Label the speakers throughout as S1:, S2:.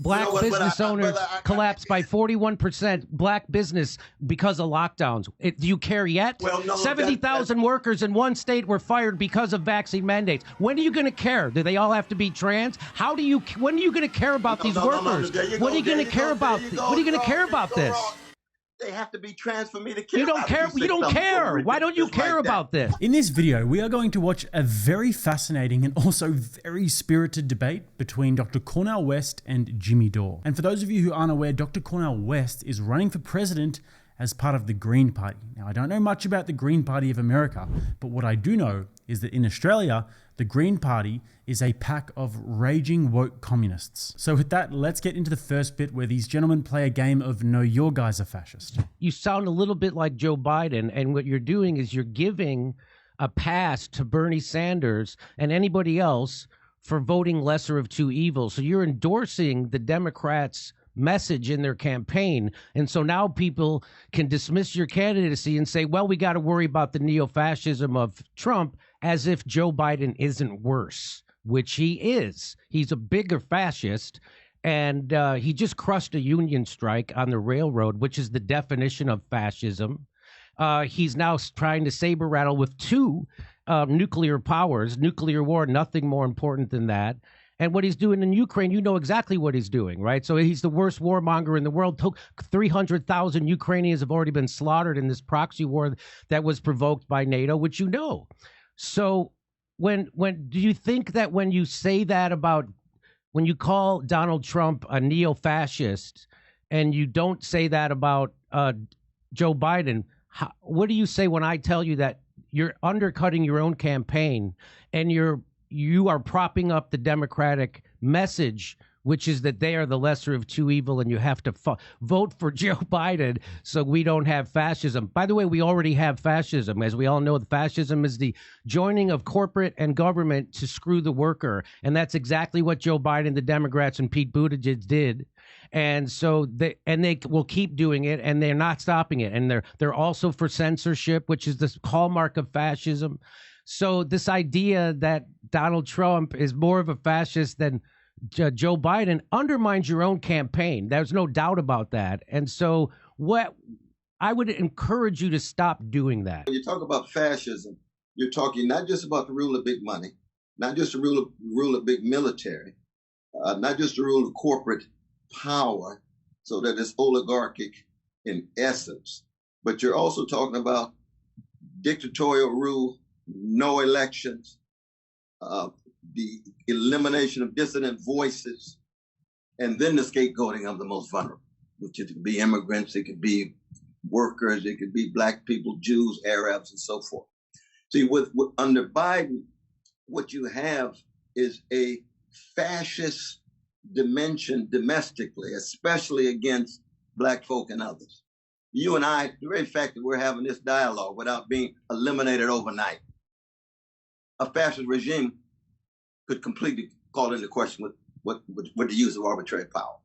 S1: black business owners collapsed by 41%, black business because of lockdowns. Do you care yet?
S2: Well, no,
S1: 70,000 workers in one state were fired because of vaccine mandates. When are you going to care? Do they all have to be trans? When are you going to care about these workers? What are you going to care about? What are you going to care about this?
S2: They have to be trans for me to care.
S1: You don't care. You don't care. Why don't you care about this?
S3: In this video, we are going to watch a very fascinating and also very spirited debate between Dr. Cornel West and Jimmy Dore. And for those of you who aren't aware, Dr. Cornel West is running for president as part of the Green Party. Now, I don't know much about the Green Party of America, but what I do know is that in Australia, the Green Party is a pack of raging woke communists. So with that, let's get into the first bit where these gentlemen play a game of No, Your Guys Are Fascist.
S1: You sound a little bit like Joe Biden, and what you're doing is you're giving a pass to Bernie Sanders and anybody else for voting lesser of two evils. So you're endorsing the Democrats' message in their campaign. And so now people can dismiss your candidacy and say, well, we got to worry about the neo-fascism of Trump, as if Joe Biden isn't worse, which he is. He's a bigger fascist. And he just crushed a union strike on the railroad, which is the definition of fascism. He's now trying to saber rattle with two nuclear powers, nuclear war, nothing more important than that. And what he's doing in Ukraine, you know exactly what he's doing, right? So he's the worst warmonger in the world. 300,000 Ukrainians have already been slaughtered in this proxy war that was provoked by NATO, which you know. So when do you think that when you say that about, when you call Donald Trump a neo-fascist and you don't say that about Joe Biden, what do you say when I tell you that you're undercutting your own campaign and you are propping up the Democratic message, which is that they are the lesser of two evil and you have to vote for Joe Biden so we don't have fascism. By the way, we already have fascism. As we all know, the fascism is the joining of corporate and government to screw the worker. And that's exactly what Joe Biden, the Democrats, and Pete Buttigieg did. And so they will keep doing it, and they're not stopping it. And they're also for censorship, which is the hallmark of fascism. So this idea that Donald Trump is more of a fascist than Joe Biden undermines your own campaign. There's no doubt about that. And so what I would encourage you to stop doing that.
S2: When you talk about fascism, you're talking not just about the rule of big money, not just the rule of big military, not just the rule of corporate power, so that it's oligarchic in essence, but you're also talking about dictatorial rule, no elections, the elimination of dissident voices, and then the scapegoating of the most vulnerable, which it could be immigrants, it could be workers, it could be black people, Jews, Arabs, and so forth. See, under Biden, what you have is a fascist dimension domestically, especially against black folk and others. You and I, the very fact that we're having this dialogue without being eliminated overnight, a fascist regime could completely call into question with the use of arbitrary power.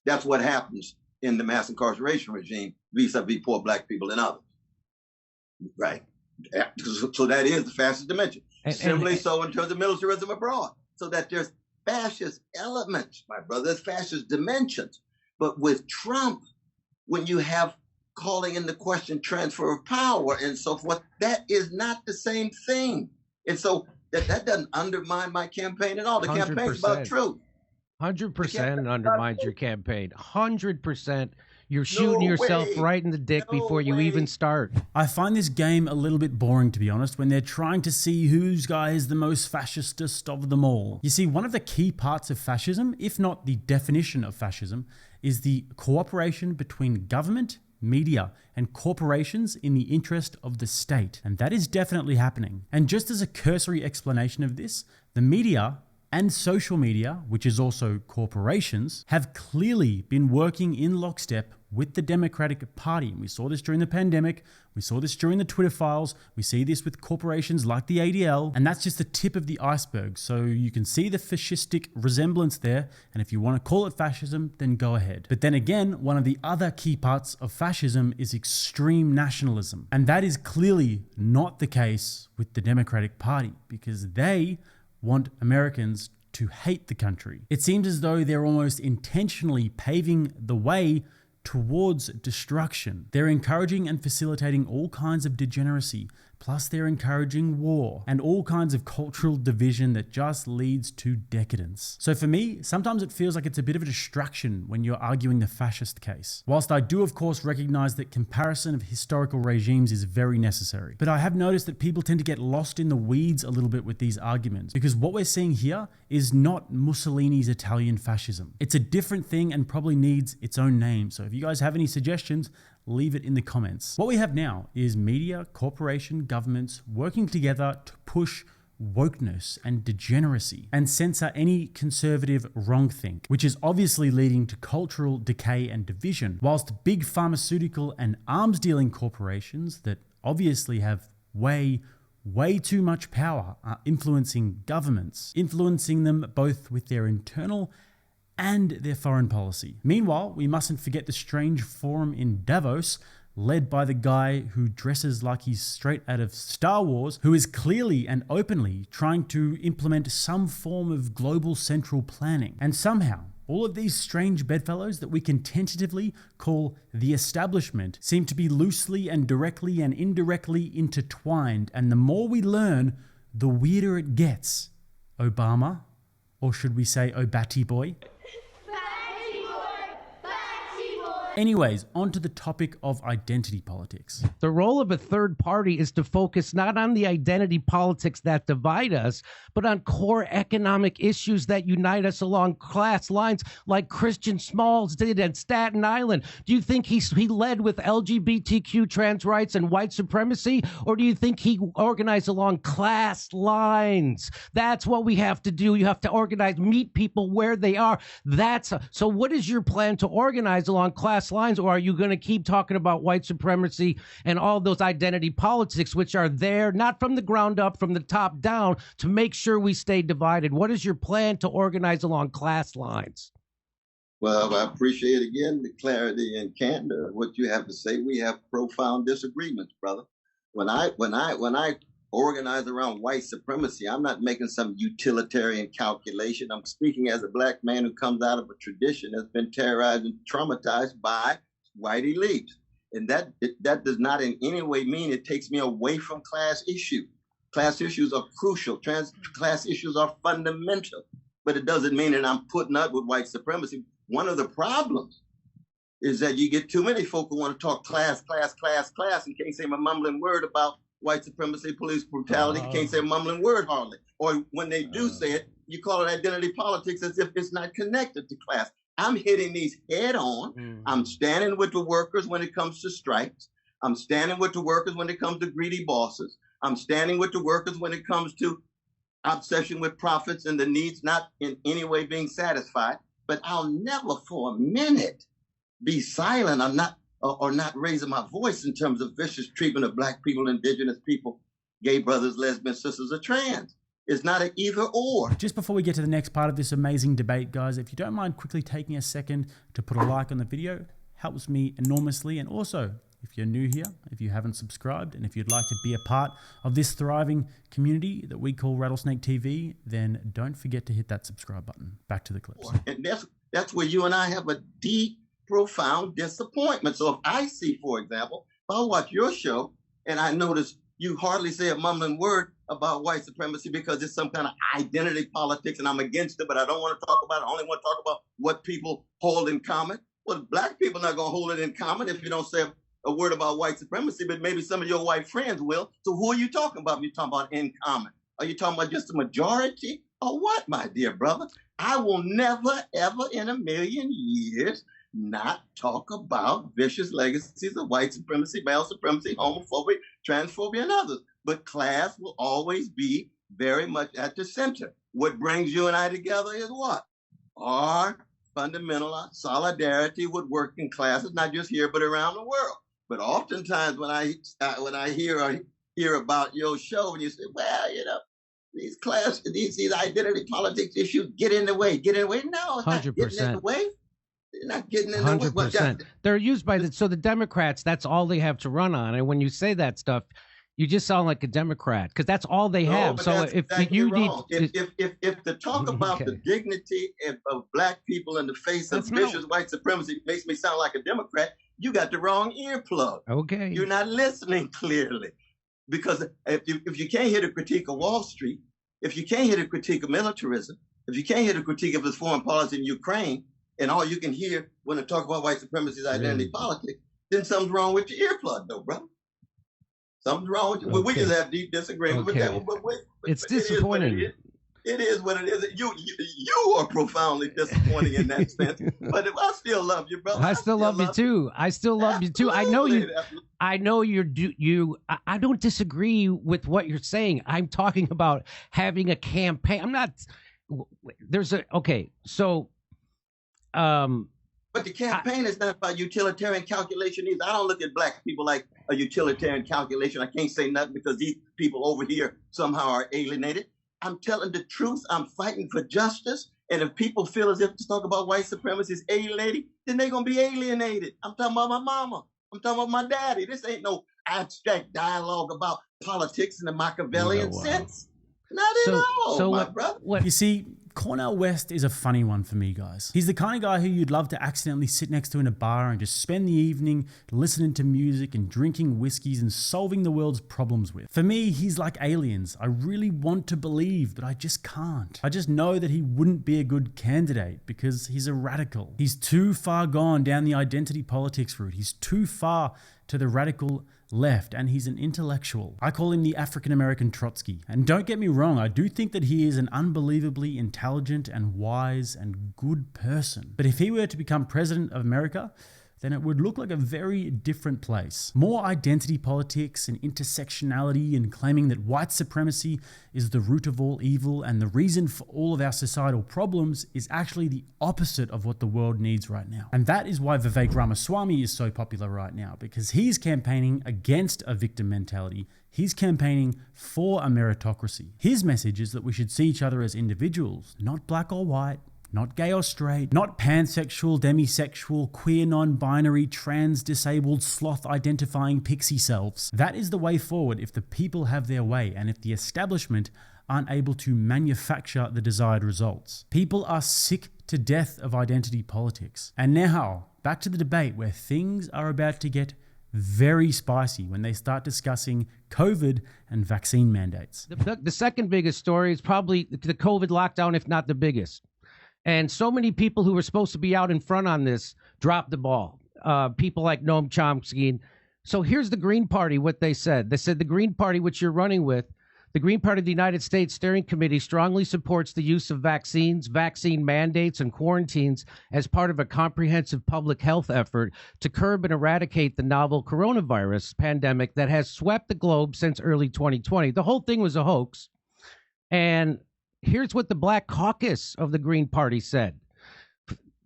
S2: That's what happens in the mass incarceration regime vis-a-vis poor black people and others, right? So that is the fascist dimension. Similarly so in terms of militarism abroad, so that there's fascist elements, my brother, there's fascist dimensions. But with Trump, when you have calling into question transfer of power and so forth, that is not the same thing. And so that doesn't undermine my campaign at all. The campaign's about truth.
S1: 100% undermines your campaign. 100%. You're shooting yourself right in the dick before you even start.
S3: I find this game a little bit boring, to be honest, when they're trying to see whose guy is the most fascistest of them all. You see, one of the key parts of fascism, if not the definition of fascism, is the cooperation between government, media, and corporations in the interest of the state. And that is definitely happening. And just as a cursory explanation of this, the media and social media, which is also corporations, have clearly been working in lockstep with the Democratic Party. We saw this during the pandemic. We saw this during the Twitter files. We see this with corporations like the ADL. And that's just the tip of the iceberg. So you can see the fascistic resemblance there. And if you want to call it fascism, then go ahead. But then again, one of the other key parts of fascism is extreme nationalism. And that is clearly not the case with the Democratic Party, because they want Americans to hate the country. It seems as though they're almost intentionally paving the way towards destruction. They're encouraging and facilitating all kinds of degeneracy, plus they're encouraging war and all kinds of cultural division that just leads to decadence. So for me, sometimes it feels like it's a bit of a distraction when you're arguing the fascist case. Whilst I do of course recognize that comparison of historical regimes is very necessary, but I have noticed that people tend to get lost in the weeds a little bit with these arguments, because what we're seeing here is not Mussolini's Italian fascism. It's a different thing and probably needs its own name. So if you guys have any suggestions, leave it in the comments. What we have now is media, corporation, governments working together to push wokeness and degeneracy and censor any conservative wrongthink, which is obviously leading to cultural decay and division, whilst big pharmaceutical and arms dealing corporations that obviously have way too much power are influencing governments, influencing them both with their internal and their foreign policy. Meanwhile, we mustn't forget the strange forum in Davos, led by the guy who dresses like he's straight out of Star Wars, who is clearly and openly trying to implement some form of global central planning. And somehow, all of these strange bedfellows that we can tentatively call the establishment seem to be loosely and directly and indirectly intertwined, and the more we learn, the weirder it gets. Obama, or should we say Obati boy? Anyways, on to the topic of identity politics.
S1: The role of a third party is to focus not on the identity politics that divide us, but on core economic issues that unite us along class lines, like Christian Smalls did at Staten Island. Do you think he led with LGBTQ trans rights and white supremacy, or do you think he organized along class lines? That's what we have to do. You have to organize, meet people where they are. So what is your plan to organize along class lines, or are you going to keep talking about white supremacy and all those identity politics, which are there not from the ground up, from the top down, to make sure we stay divided? What is your plan to organize along class lines?
S2: Well, I appreciate again the clarity and candor of what you have to say. We have profound disagreements, brother. When I organize around white supremacy, I'm not making some utilitarian calculation. I'm speaking as a black man who comes out of a tradition that's been terrorized and traumatized by white elites. And that does not in any way mean it takes me away from class issues. Class issues are crucial. Class issues are fundamental. But it doesn't mean that I'm putting up with white supremacy. One of the problems is that you get too many folk who want to talk class, and can't say a mumbling word about white supremacy, police brutality. Can't say a mumbling word hardly. Or when they do say it, you call it identity politics as if it's not connected to class. I'm hitting these head on. I'm standing with the workers when it comes to strikes. I'm standing with the workers when it comes to greedy bosses. I'm standing with the workers when it comes to obsession with profits and the needs not in any way being satisfied. But I'll never for a minute be silent or not raising my voice in terms of vicious treatment of black people, indigenous people, gay brothers, lesbian sisters, or trans. It's not an either or.
S3: Just before we get to the next part of this amazing debate, guys, if you don't mind quickly taking a second to put a like on the video, helps me enormously. And also, if you're new here, if you haven't subscribed, and if you'd like to be a part of this thriving community that we call Rattlesnake TV, then don't forget to hit that subscribe button. Back to the clips.
S2: And that's where you and I have a deep, profound disappointment. So if I see, for example, if I watch your show and I notice you hardly say a mumbling word about white supremacy because it's some kind of identity politics and I'm against it, but I don't want to talk about it. I only want to talk about what people hold in common. Well, black people are not going to hold it in common if you don't say a word about white supremacy, but maybe some of your white friends will. So who are you talking about when you're talking about in common? Are you talking about just a majority or what, my dear brother? I will never, ever in a million years not talk about vicious legacies of white supremacy, male supremacy, homophobia, transphobia, and others. But class will always be very much at the center. What brings you and I together is what? Our fundamental solidarity with working classes, not just here, but around the world. But oftentimes when I hear about your show and you say, well, you know, these identity politics issues get in the way. No, it's 100%. Not getting in the way. They're not getting in the way.
S1: 100%. They're used by so the Democrats, that's all they have to run on. And when you say that stuff, You just sound like a Democrat because that's all they
S2: No,
S1: have.
S2: but
S1: So
S2: that's
S1: if
S2: exactly
S1: you
S2: wrong.
S1: need,
S2: If to talk about the
S1: Okay.
S2: dignity of black people in the face of
S1: That's not-
S2: vicious white supremacy makes me sound like a Democrat, you got the wrong earplug.
S1: Okay.
S2: You're not listening clearly. Because if you can't hear the critique of Wall Street, if you can't hear the critique of militarism, if you can't hear the critique of his foreign policy in Ukraine, and all you can hear when they talk about white supremacy is identity politics, then something's wrong with your earplug, though, brother. Something's wrong with you. Well, we just have deep disagreement with that one, but
S1: It's disappointing.
S2: It is what it is. You are profoundly disappointing in that sense. But I still love you, brother.
S1: I still love you too. I still love you too. I know you.
S2: Absolutely.
S1: I know you. I don't disagree with what you're saying. I'm talking about having a campaign. I'm not. There's a okay. So,
S2: But the campaign is not about utilitarian calculation either. I don't look at black people like a utilitarian calculation. I can't say nothing because these people over here somehow are alienated. I'm telling the truth. I'm fighting for justice. And if people feel as if to talk about white supremacy is alienating, then they're going to be alienated. I'm talking about my mama. I'm talking about my daddy. This ain't no abstract dialogue about politics in the Machiavellian sense. Not at all, my brother.
S3: You see, Cornel West is a funny one for me, guys. He's the kind of guy who you'd love to accidentally sit next to in a bar and just spend the evening listening to music and drinking whiskeys and solving the world's problems with. For me, he's like aliens. I really want to believe, but I just can't. I just know that he wouldn't be a good candidate because he's a radical. He's too far gone down the identity politics route. He's too far to the radical left, and he's an intellectual. I call him the African-American Trotsky. And don't get me wrong, I do think that he is an unbelievably intelligent and wise and good person. But if he were to become president of America, then it would look like a very different place. More identity politics and intersectionality and claiming that white supremacy is the root of all evil and the reason for all of our societal problems is actually the opposite of what the world needs right now. And that is why Vivek Ramaswamy is so popular right now, because he's campaigning against a victim mentality. He's campaigning for a meritocracy. His message is that we should see each other as individuals, not black or white, not gay or straight, not pansexual, demisexual, queer, non-binary, trans, disabled, sloth-identifying pixie selves. That is the way forward if the people have their way and if the establishment aren't able to manufacture the desired results. People are sick to death of identity politics. And now, back to the debate where things are about to get very spicy when they start discussing COVID and vaccine mandates.
S1: The second biggest story is probably the COVID lockdown, if not the biggest. And so many people who were supposed to be out in front on this dropped the ball. People like Noam Chomsky. So here's the Green Party, what they said. They said the Green Party, which you're running with, the Green Party of the United States Steering Committee strongly supports the use of vaccines, vaccine mandates, and quarantines as part of a comprehensive public health effort to curb and eradicate the novel coronavirus pandemic that has swept the globe since early 2020. The whole thing was a hoax. And here's what the Black Caucus of the Green Party said.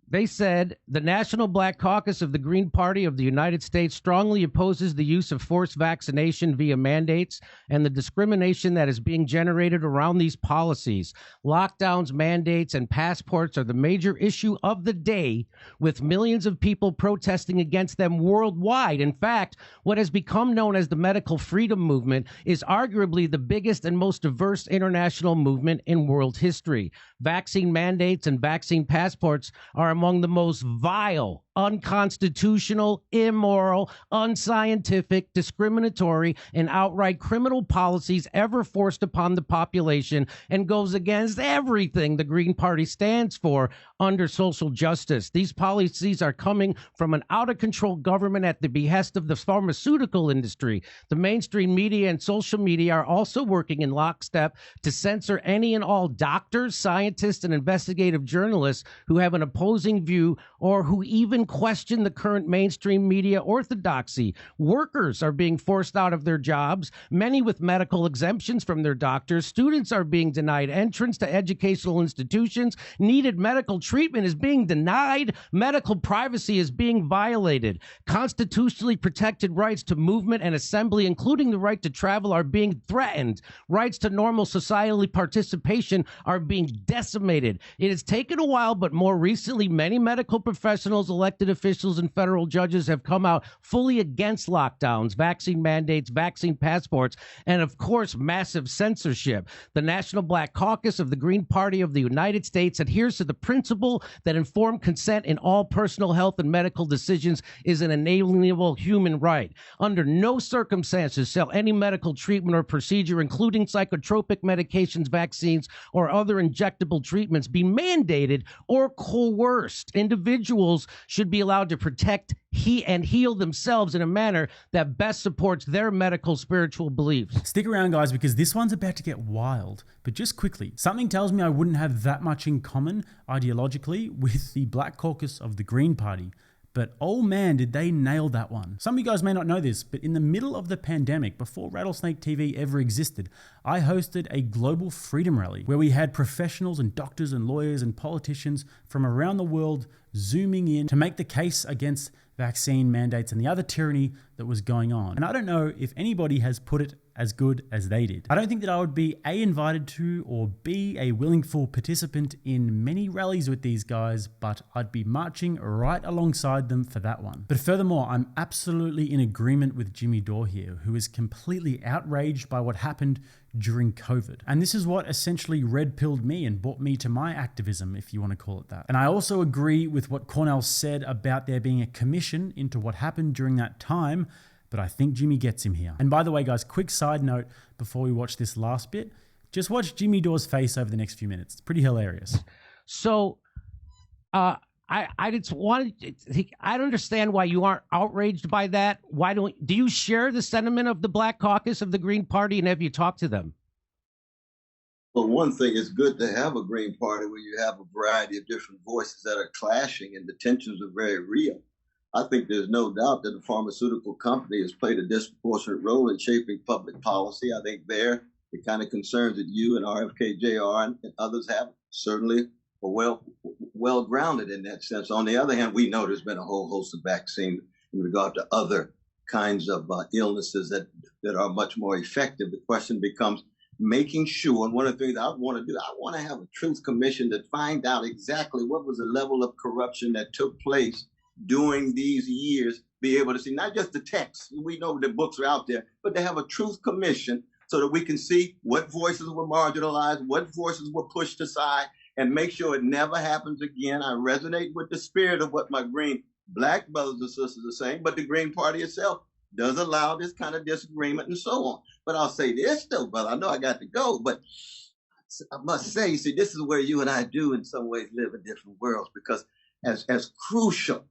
S1: They said the National Black Caucus of the Green Party of the United States strongly opposes the use of forced vaccination via mandates and the discrimination that is being generated around these policies. Lockdowns, mandates, and passports are the major issue of the day, with millions of people protesting against them worldwide. In fact, what has become known as the medical freedom movement is arguably the biggest and most diverse international movement in world history. Vaccine mandates and vaccine passports are among the most vile, unconstitutional, immoral, unscientific, discriminatory, and outright criminal policies ever forced upon the population and goes against everything the Green Party stands for under social justice. These policies are coming from an out-of-control government at the behest of the pharmaceutical industry. The mainstream media and social media are also working in lockstep to censor any and all doctors, scientists, and investigative journalists who have an opposing view or who even question the current mainstream media orthodoxy. Workers are being forced out of their jobs, many with medical exemptions from their doctors. Students are being denied entrance to educational institutions. Needed medical treatment is being denied. Medical privacy is being violated. Constitutionally protected rights to movement and assembly, including the right to travel, are being threatened. Rights to normal societal participation are being decimated. It has taken a while, but more recently, many medical professionals, elected officials, and federal judges have come out fully against lockdowns, vaccine mandates, vaccine passports, and of course, massive censorship. The National Black Caucus of the Green Party of the United States adheres to the principle that informed consent in all personal health and medical decisions is an inalienable human right. Under no circumstances shall any medical treatment or procedure, including psychotropic medications, vaccines, or other injectable treatments, be mandated or coerced. Individuals should be allowed to protect and heal themselves in a manner that best supports their medical spiritual beliefs.
S3: Stick around, guys, because this one's about to get wild. But just quickly, something tells me I wouldn't have that much in common ideologically with the Black Caucus of the Green Party. But oh man, did they nail that one. Some of you guys may not know this, but in the middle of the pandemic, before Rattlesnake TV ever existed, I hosted a global freedom rally where we had professionals and doctors and lawyers and politicians from around the world zooming in to make the case against vaccine mandates and the other tyranny that was going on. And I don't know if anybody has put it as good as they did. I don't think that I would be A, invited to, or B, a willing full participant in many rallies with these guys, but I'd be marching right alongside them for that one. But furthermore, I'm absolutely in agreement with Jimmy Dore here, who is completely outraged by what happened during COVID. And this is what essentially red-pilled me and brought me to my activism, if you want to call it that. And I also agree with what Cornel said about there being a commission into what happened during that time, but I think Jimmy gets him here. And by the way, guys, quick side note before we watch this last bit, just watch Jimmy Dore's face over the next few minutes. It's pretty hilarious.
S1: So, I just wanted, I don't understand why you aren't outraged by that. Do you share the sentiment of the Black Caucus of the Green Party, and have you talked to them?
S2: Well, one thing, it's good to have a Green Party where you have a variety of different voices that are clashing and the tensions are very real. I think there's no doubt that the pharmaceutical company has played a disproportionate role in shaping public policy. I think the kind of concerns that you and RFK Jr. and others have certainly are well grounded in that sense. On the other hand, we know there's been a whole host of vaccines in regard to other kinds of illnesses that are much more effective. The question becomes making sure, and one of the things I want to do, I want to have a truth commission that find out exactly what was the level of corruption that took place during these years, be able to see not just the text, we know the books are out there, but to have a truth commission so that we can see what voices were marginalized, what voices were pushed aside, and make sure it never happens again. I resonate with the spirit of what my green Black brothers and sisters are saying, but the Green Party itself does allow this kind of disagreement and so on. But I'll say this though, brother, I know I got to go, but I must say, see, this is where you and I do in some ways live in different worlds, because as crucial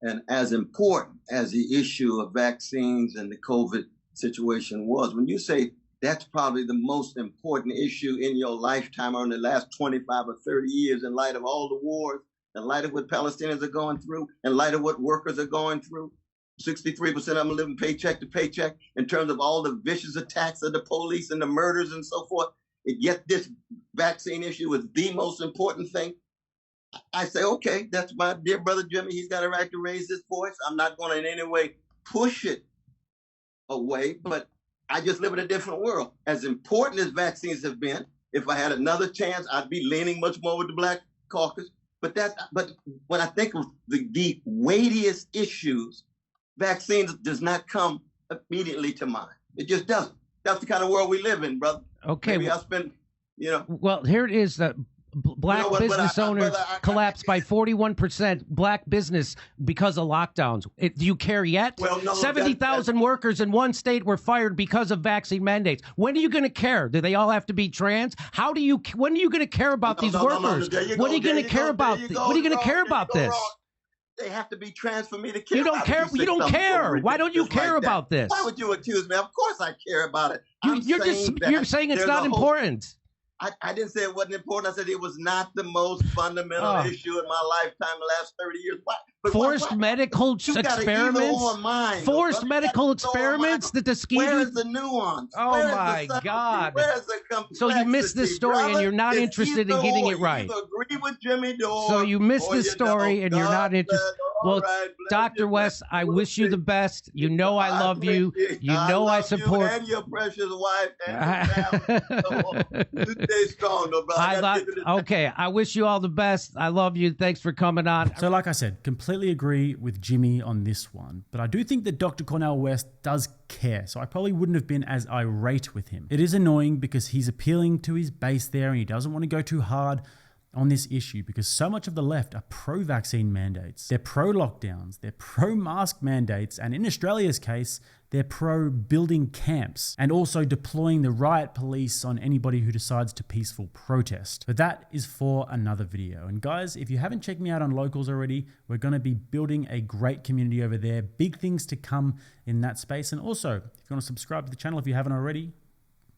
S2: and as important as the issue of vaccines and the COVID situation was, when you say that's probably the most important issue in your lifetime or in the last 25 or 30 years, in light of all the wars, in light of what Palestinians are going through, in light of what workers are going through, 63% of them are living paycheck to paycheck, in terms of all the vicious attacks of the police and the murders and so forth, yet this vaccine issue is the most important thing. I say, okay, that's my dear brother Jimmy. He's got a right to raise his voice. I'm not going to in any way push it away, but I just live in a different world. As important as vaccines have been, if I had another chance, I'd be leaning much more with the Black Caucus. But when I think of the weightiest issues, vaccines does not come immediately to mind. It just doesn't. That's the kind of world we live in, brother.
S1: Okay.
S2: Maybe I spend,
S1: Well, here it is. Black business owners collapsed by 41%. Black business because of lockdowns. Do you care yet?
S2: Well, no,
S1: 70,000 workers in one state were fired because of vaccine mandates. When are you going to care? Do they all have to be trans? When are you going to care about these workers? What are you going to care about? What are you going to care about this?
S2: They have to be trans for me to care.
S1: You don't care. You don't care. Why don't you care about this?
S2: Why would you accuse me? Of course I care about it.
S1: You're saying it's not important.
S2: I didn't say it wasn't important. I said it was not the most fundamental issue in my lifetime the last 30 years.
S1: Forced medical experiments? Forced medical experiments that the scheme.
S2: Where is the nuance?
S1: Oh my God.
S2: Where is the complexity?
S1: So you missed this story and you're not interested in getting it right.
S2: You agree with Jimmy Dore.
S1: So you missed this story and you're not interested. Well,
S2: right, bless
S1: Dr.
S2: you,
S1: West,
S2: bless
S1: I
S2: you.
S1: wish you the best. You know I love you.
S2: appreciate-
S1: You know I
S2: love
S1: support.
S2: you and your precious wife and your family. You stay strong, though, brother.
S1: Okay, I wish you all the best. I love you. Thanks for coming on.
S3: So like I said, completely agree with Jimmy on this one, but I do think that Dr. Cornel West does care, so I probably wouldn't have been as irate with him. It is annoying because he's appealing to his base there and he doesn't want to go too hard on this issue because so much of the left are pro-vaccine mandates. They're pro-lockdowns, they're pro-mask mandates, and in Australia's case, they're pro-building camps and also deploying the riot police on anybody who decides to peaceful protest. But that is for another video. And guys, if you haven't checked me out on Locals already, we're going to be building a great community over there. Big things to come in that space. And also, if you want to subscribe to the channel if you haven't already,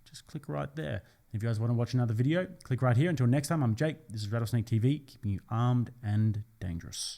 S3: just click right there. If you guys want to watch another video, click right here. Until next time, I'm Jake. This is Rattlesnake TV, keeping you armed and dangerous.